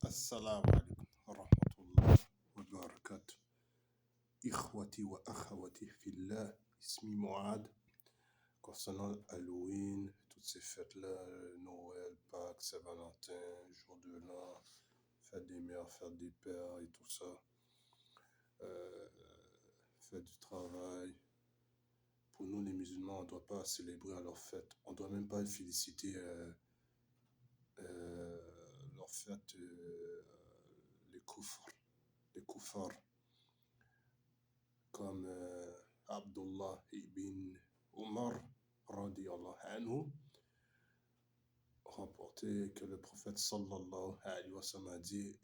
Assalamu alaikum wa rahmatullah wa barakatuh. Ikhwati wa akhawati fillah, ismi Muad. Concernant Halloween, toutes ces fêtes-là, Noël, Pâques, Saint-Valentin, jour de l'an, fête des mères, fête des pères et tout ça, fête du travail. Pour nous, les musulmans, on ne doit pas célébrer leur fête. On ne doit même pas féliciter leur fête, les koufars, comme Abdullah ibn Omar, radiyallahu anhu, rapporté que le prophète sallallahu alayhi wa sallam a dit,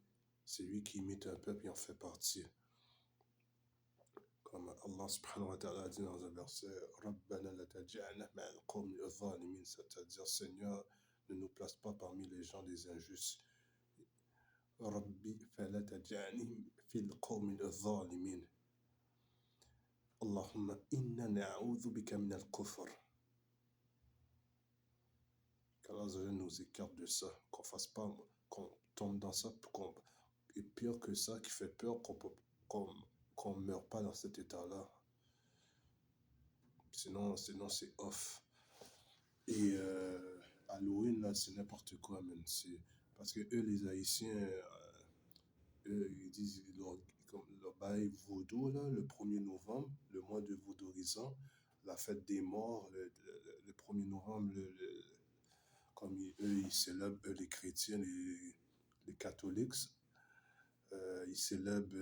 c'est lui qui imite un peuple et en fait partie. Comme Allah subhanahu wa ta'ala a dit dans un verset, Rabbana la taj'alna ma'al qawmi adh-dhalimin, c'est-à-dire, Seigneur, ne nous place pas parmi les gens des injustes. Rabbi fala taj'alni fil qawmi adh-dhalimin. Allahumma inna na'udhu bika min al-kufr. Qu'Allah nous écarte de ça, qu'on fasse pas, qu'on tombe dans ça, et pire que ça, qui fait peur, qu'on meurt pas dans cet état-là. Sinon c'est off. Et Halloween, là, c'est n'importe quoi, man. Parce que eux, les Haïtiens, eux, ils disent le bail vaudou, là, le 1er novembre, le mois de vaudourisant, la fête des morts, le 1er novembre, comme eux, ils célèbrent, eux, les chrétiens, les catholiques, ils célèbrent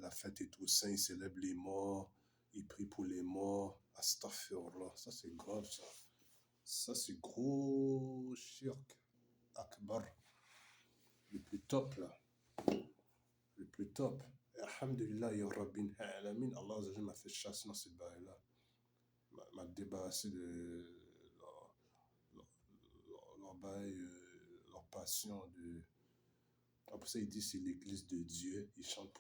la fête et tout ça, ils célèbrent les morts, ils prient pour les morts. Astaghfirullah, ça c'est grave, ça. Ça c'est gros shirk akbar, le plus top là, le plus top. Alhamdulillah, ya Rabbin alamin, Allah m'a fait chasse dans cette bail-là, m'a débarrassé de leur bail, leur passion de. Après ça, il dit c'est l'église de Dieu, ils chantent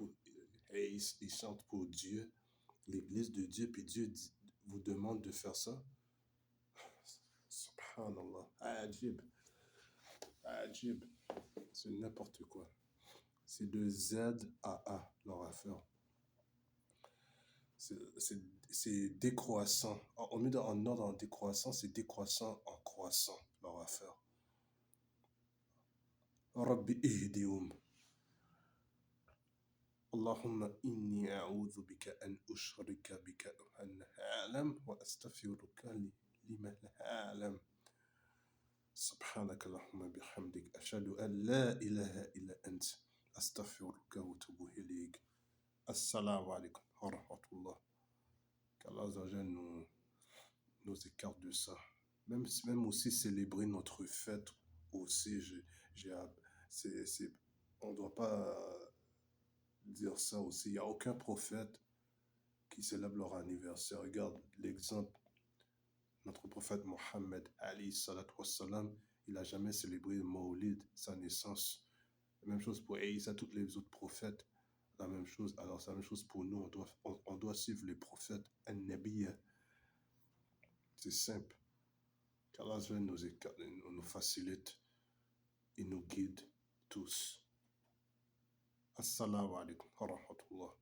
pour Dieu, l'église de Dieu, puis Dieu vous demande de faire ça. Subhanallah, ajib, ajib, c'est n'importe quoi. C'est de Z à A, leur affaire. C'est décroissant. On met en ordre en décroissant, c'est décroissant en croissant, leur affaire. Rabbi ihdihum. Allahumma inni a'udhu bika an ushrika bika an a'lam wa astaghfiruka lima la a'lam. Subhanaka Allahumma bihamdik ashhadu an la ilaha illa ant astaghfiruka wa atubu ilayk. Assalamu alaikum wa rahmatullah. Qu'Allah nous écarte de ça. Même aussi célébrer notre fête aussi, on ne doit pas dire ça aussi. Il n'y a aucun prophète qui célèbre leur anniversaire. Regarde l'exemple, notre prophète Mohammed, alayhi salatu wassalam, il n'a jamais célébré le Maulid, sa naissance. La même chose pour Isa, tous les autres prophètes, la même chose. Alors c'est la même chose pour nous, on doit suivre les prophètes, An-Nabiyya. C'est simple. Qu'Allah nous facilite et nous guide tous. Assalamu alaikum wa rahmatullah.